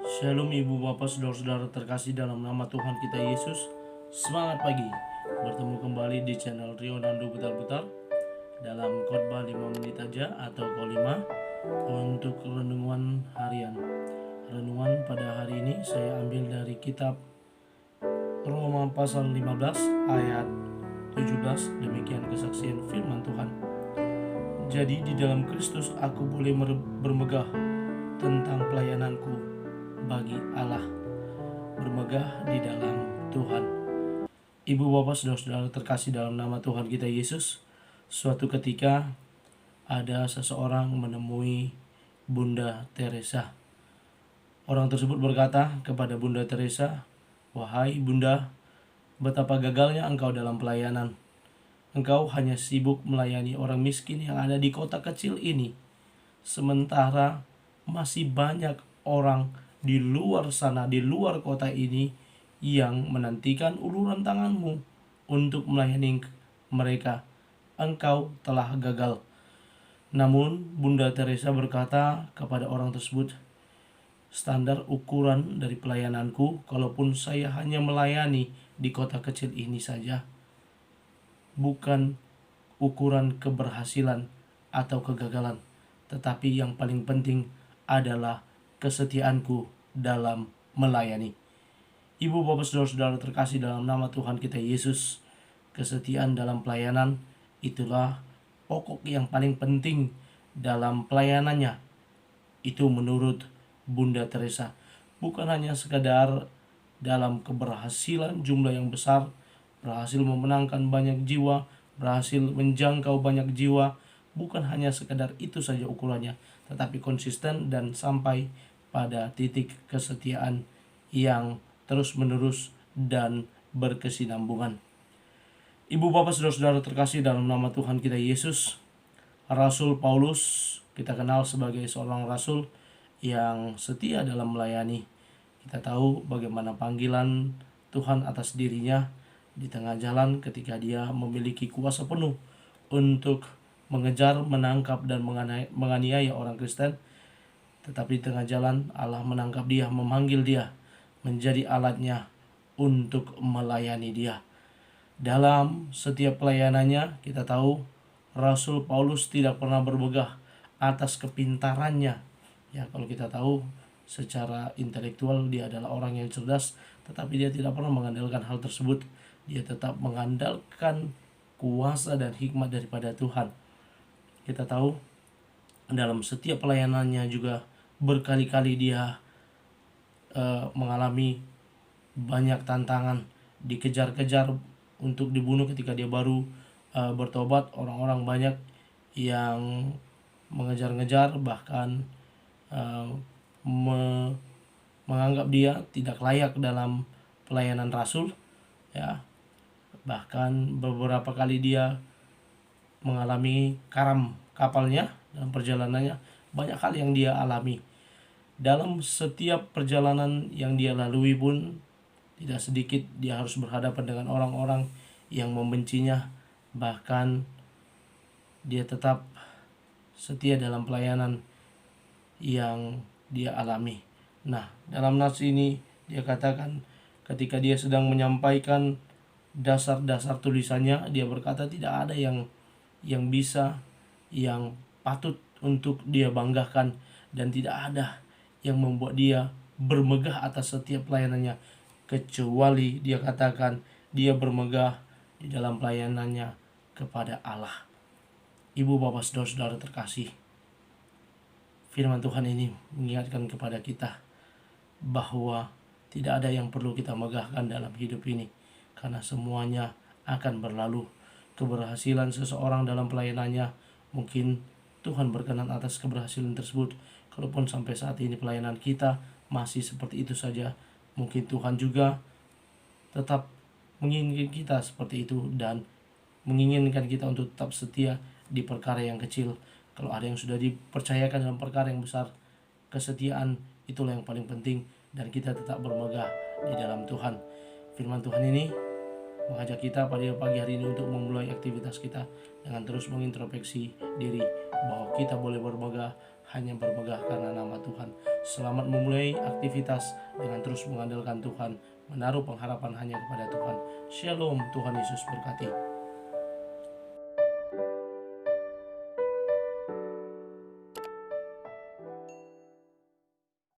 Shalom ibu bapak saudara-saudara terkasih dalam nama Tuhan kita Yesus. Semangat pagi, bertemu kembali di channel Rio Nando Putar-Putar dalam khotbah 5 menit aja atau kolima untuk renungan harian. Renungan pada hari ini saya ambil dari kitab Roma pasal 15 ayat 17. Demikian kesaksian firman Tuhan. Jadi di dalam Kristus aku boleh bermegah tentang pelayananku bagi Allah, bermegah di dalam Tuhan. Ibu bapak saudara-saudara terkasih dalam nama Tuhan kita Yesus, suatu ketika ada seseorang menemui Bunda Teresa. Orang tersebut berkata kepada Bunda Teresa, "Wahai Bunda, betapa gagalnya engkau dalam pelayanan. Engkau hanya sibuk melayani orang miskin yang ada di kota kecil ini, sementara masih banyak orang di luar sana, di luar kota ini yang menantikan uluran tanganmu untuk melayani mereka. Engkau telah gagal." Namun Bunda Teresa berkata kepada orang tersebut, "Standar ukuran dari pelayananku, kalaupun saya hanya melayani di kota kecil ini saja, bukan ukuran keberhasilan atau kegagalan, tetapi yang paling penting adalah kesetiaanku dalam melayani." Ibu bapak saudara-saudara terkasih dalam nama Tuhan kita Yesus, kesetiaan dalam pelayanan itulah pokok yang paling penting dalam pelayanannya. Itu menurut Bunda Teresa. Bukan hanya sekadar dalam keberhasilan jumlah yang besar, berhasil memenangkan banyak jiwa, berhasil menjangkau banyak jiwa, bukan hanya sekadar itu saja ukurannya, tetapi konsisten dan sampai pada titik kesetiaan yang terus-menerus dan berkesinambungan. Ibu bapak saudara-saudara terkasih dalam nama Tuhan kita Yesus, Rasul Paulus kita kenal sebagai seorang rasul yang setia dalam melayani. Kita tahu bagaimana panggilan Tuhan atas dirinya di tengah jalan ketika dia memiliki kuasa penuh untuk mengejar, menangkap, dan menganiaya orang Kristen. Tetapi di tengah jalan Allah menangkap dia, memanggil dia menjadi alatnya untuk melayani dia. Dalam setiap pelayanannya kita tahu Rasul Paulus tidak pernah bermegah atas kepintarannya. Ya, kalau kita tahu secara intelektual dia adalah orang yang cerdas, tetapi dia tidak pernah mengandalkan hal tersebut. Dia tetap mengandalkan kuasa dan hikmat daripada Tuhan. Kita tahu dalam setiap pelayanannya juga berkali-kali dia mengalami banyak tantangan, dikejar-kejar untuk dibunuh ketika dia baru bertobat. Orang-orang banyak yang mengejar-ngejar, bahkan menganggap dia tidak layak dalam pelayanan rasul, ya. Bahkan beberapa kali dia mengalami karam kapalnya dalam perjalanannya. Banyak hal yang dia alami. Dalam setiap perjalanan yang dia lalui pun tidak sedikit dia harus berhadapan dengan orang-orang yang membencinya. Bahkan dia tetap setia dalam pelayanan yang dia alami. Nah, dalam nas ini dia katakan ketika dia sedang menyampaikan dasar-dasar tulisannya, dia berkata tidak ada yang bisa, yang patut untuk dia banggakan, dan tidak ada yang membuat dia bermegah atas setiap pelayanannya, kecuali dia katakan dia bermegah di dalam pelayanannya kepada Allah. Ibu bapak saudara-saudara terkasih, firman Tuhan ini mengingatkan kepada kita bahwa tidak ada yang perlu kita megahkan dalam hidup ini, karena semuanya akan berlalu. Keberhasilan seseorang dalam pelayanannya, mungkin Tuhan berkenan atas keberhasilan tersebut. Kalaupun sampai saat ini pelayanan kita masih seperti itu saja, mungkin Tuhan juga tetap menginginkan kita seperti itu dan menginginkan kita untuk tetap setia di perkara yang kecil. Kalau ada yang sudah dipercayakan dalam perkara yang besar, kesetiaan itulah yang paling penting, dan kita tetap bermegah di dalam Tuhan. Firman Tuhan ini mengajak kita pada pagi hari ini untuk memulai aktivitas kita dengan terus mengintrospeksi diri bahwa kita boleh bermegah hanya bermegah karena nama Tuhan. Selamat memulai aktivitas dengan terus mengandalkan Tuhan, menaruh pengharapan hanya kepada Tuhan. Shalom, Tuhan Yesus berkati.